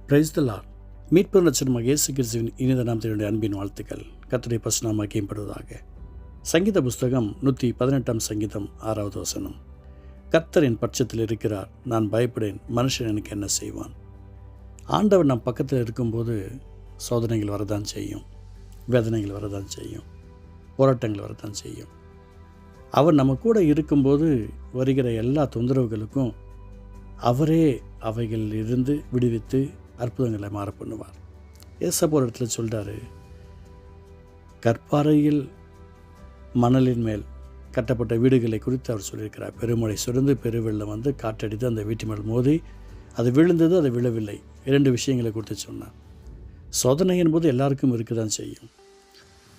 Praise the Lord. மீட்பர் ரட்சகர் இயேசு கிறிஸ்துவின் இனித நாமத்தினுடைய அன்பின் வாழ்த்துக்கள் கர்த்தருடைய பரிசுத்த நாமம் மகிமைப்படுவதாக. சங்கீத புஸ்தகம் 118 சங்கீதம் 6வது வசனம். கர்த்தர் என் பட்சத்தில் இருக்கிறார், நான் பயப்படேன், மனுஷன் எனக்கு என்ன செய்வான். ஆண்டவர் நம் பக்கத்தில் இருக்கும்போது சோதனைகள் வரதான் செய்யும், வேதனைகள் வரதான் செய்யும், போராட்டங்கள் வரதான் செய்யும். அவர் நம்ம கூட இருக்கும்போது வருகிற எல்லா தொந்தரவுகளுக்கும் அவரே அவைகளில் இருந்து விடுவித்து அற்புதங்களை மாற பண்ணுவார். ஏசப்பா ஒரு இடத்துல சொல்கிறாரு, கற்பாறையில் மணலின் மேல் கட்டப்பட்ட வீடுகளை குறித்து அவர் சொல்லியிருக்கிறார். பெருமழை சுரந்து பெருவெள்ளம் வந்து காற்றடித்து அந்த வீட்டு மேல் மோதி அது விழுந்தது, அது விழவில்லை. 2 விஷயங்களை குறித்து சொன்னார். சோதனை என்பது எல்லாருக்கும் இருக்க தான் செய்யும்.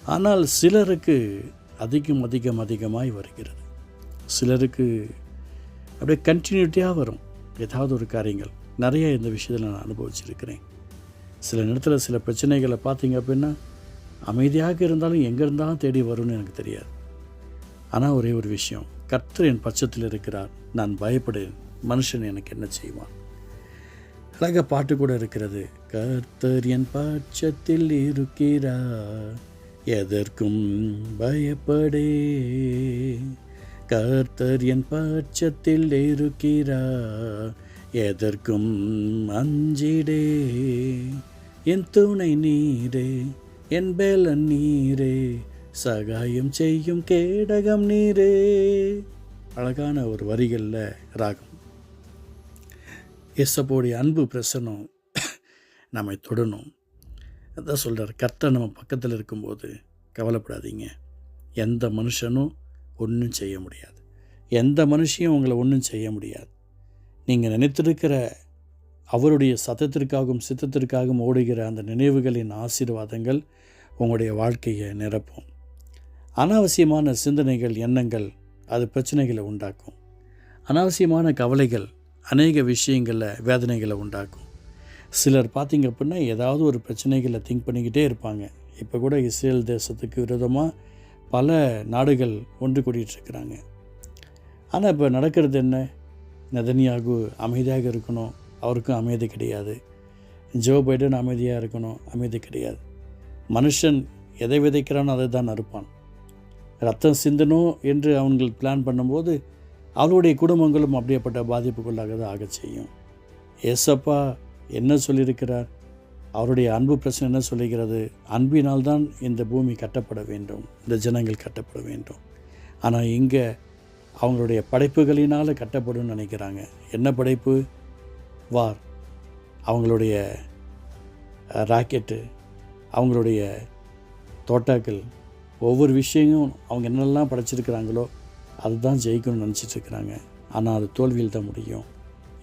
ஆனால் சிலருக்கு அதிகமாய் வருகிறது. சிலருக்கு அப்படியே கண்டினியூட்டியாக வரும் ஏதாவது ஒரு காரியங்கள். நிறைய இந்த விஷயத்தில் நான் அனுபவிச்சிருக்கிறேன். சில நேரத்தில் சில பிரச்சனைகளை பார்த்தீங்க அப்படின்னா அமைதியாக இருந்தாலும் எங்கே இருந்தாலும் தேடி வரும்னு எனக்கு தெரியாது. ஆனால் ஒரே ஒரு விஷயம், கர்த்தர் என் பட்சத்தில் இருக்கிறார், நான் பயப்படேன், மனுஷன் எனக்கு என்ன செய்வான். அழகாக பாட்டு கூட இருக்கிறது. கர்த்தர் என் பட்சத்தில் இருக்கிறார், எதற்கும் பயப்படே. கர்த்தர் என் பட்சத்தில் இருக்கிறார், எதற்கும் அஞ்சிடே. என் துணை நீரே, என் பேலன் நீரே, சகாயம் செய்யும் கேடகம் நீரே. அழகான ஒரு வரிகளில் ராகம். இயேசுவோடைய அன்பு பிரசனம் நம்மை தொடணும். அதான் சொல்கிறார், கர்த்தர் நம்ம பக்கத்தில் இருக்கும்போது கவலைப்படாதீங்க, எந்த மனுஷனும் ஒன்றும் செய்ய முடியாது, எந்த மனுஷையும் உங்களை ஒன்றும் செய்ய முடியாது. நீங்கள் நினைத்திருக்கிற அவருடைய சத்தத்திற்காகவும் சித்தத்திற்காகவும் ஓடுகிற அந்த நினைவுகளின் ஆசீர்வாதங்கள் உங்களுடைய வாழ்க்கையை நிரப்பும். அனாவசியமான சிந்தனைகள், எண்ணங்கள் அது பிரச்சனைகளை உண்டாக்கும். அனாவசியமான கவலைகள் அநேக விஷயங்களில் வேதனைகளை உண்டாக்கும். சிலர் பார்த்திங்க அப்படின்னா ஏதாவது ஒரு பிரச்சனைகளை திங்க் பண்ணிக்கிட்டே இருப்பாங்க. இப்போ கூட இஸ்ரேல் தேசத்துக்கு விரோதமாக பல நாடுகள் ஒன்று கூடிகிட்ருக்கிறாங்க. ஆனால் இப்போ நடக்கிறது என்ன? நெதன்யாகு அமைதியாக இருக்கணும், அவருக்கும் அமைதி கிடையாது. ஜோ பைடன் அமைதியாக இருக்கணும், அமைதி கிடையாது. மனுஷன் எதை விதைக்கிறானோ அதை தான் அறுப்பான். ரத்தம் சிந்தணும் என்று அவங்கள் பிளான் பண்ணும்போது அவருடைய குடும்பங்களும் அப்படியேப்பட்ட பாதிப்புக்குள்ளாக தான் ஆக செய்யும். ஏசப்பா என்ன சொல்லியிருக்கிறார்? அவருடைய அன்பு பிரச்சனை என்ன சொல்லுகிறது? அன்பினால் தான் இந்த பூமி கட்டப்பட வேண்டும், இந்த ஜனங்கள் கட்டப்பட வேண்டும். ஆனால் இங்கே அவங்களுடைய படைப்புகளினால் கட்டப்படும்னு நினைக்கிறாங்க. என்ன படைப்பு? வார், அவங்களுடைய ராக்கெட்டு, அவங்களுடைய தோட்டாக்கள், ஒவ்வொரு விஷயமும் அவங்க என்னெல்லாம் படைச்சிருக்கிறாங்களோ அதுதான் ஜெயிக்கணும்னு நினச்சிட்ருக்கிறாங்க. ஆனால் அது தோல்வியில் தான் முடியும்.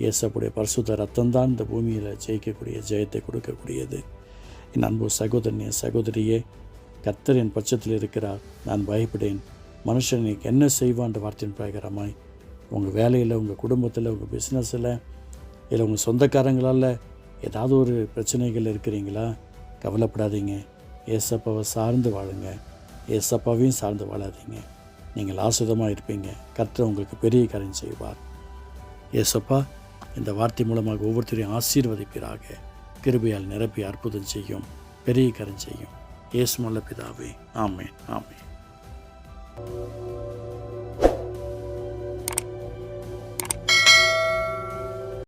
இயேசுவுடைய பரிசுத்த ரத்தம் தான் இந்த பூமியில் ஜெயிக்கக்கூடிய, ஜெயத்தை கொடுக்கக்கூடியது. என் அன்பு சகோதரனே, சகோதரியே, கர்த்தர் என் பட்சத்தில் இருக்கிறார், நான் பயப்படேன், மனுஷன் எனக்கு என்ன செய்வான்ற வார்த்தையின் பிரகாரமாய் உங்கள் வேலையில், உங்கள் குடும்பத்தில், உங்கள் பிஸ்னஸில், இல்லை உங்கள் சொந்தக்காரங்களால் ஏதாவது ஒரு பிரச்சனைகள் இருக்கிறீங்களா? கவலைப்படாதீங்க. ஏசப்பாவை சார்ந்து வாழுங்க, ஏசப்பாவையும் சார்ந்து வாழாதீங்க. நீங்கள் ஆசுதமாக இருப்பீங்க. கர்த்தர் உங்களுக்கு பெரிய காரியம் செய்வார். ஏசப்பா இந்த வார்த்தை மூலமாக ஒவ்வொருத்தரையும் ஆசீர்வதிப்பீராக. கிருபையால் நிரப்பி அற்புதம் செய்யும், பெரிய காரியம் செய்யும். இயேசு நல்ல பிதாவே, ஆமென், ஆமென்.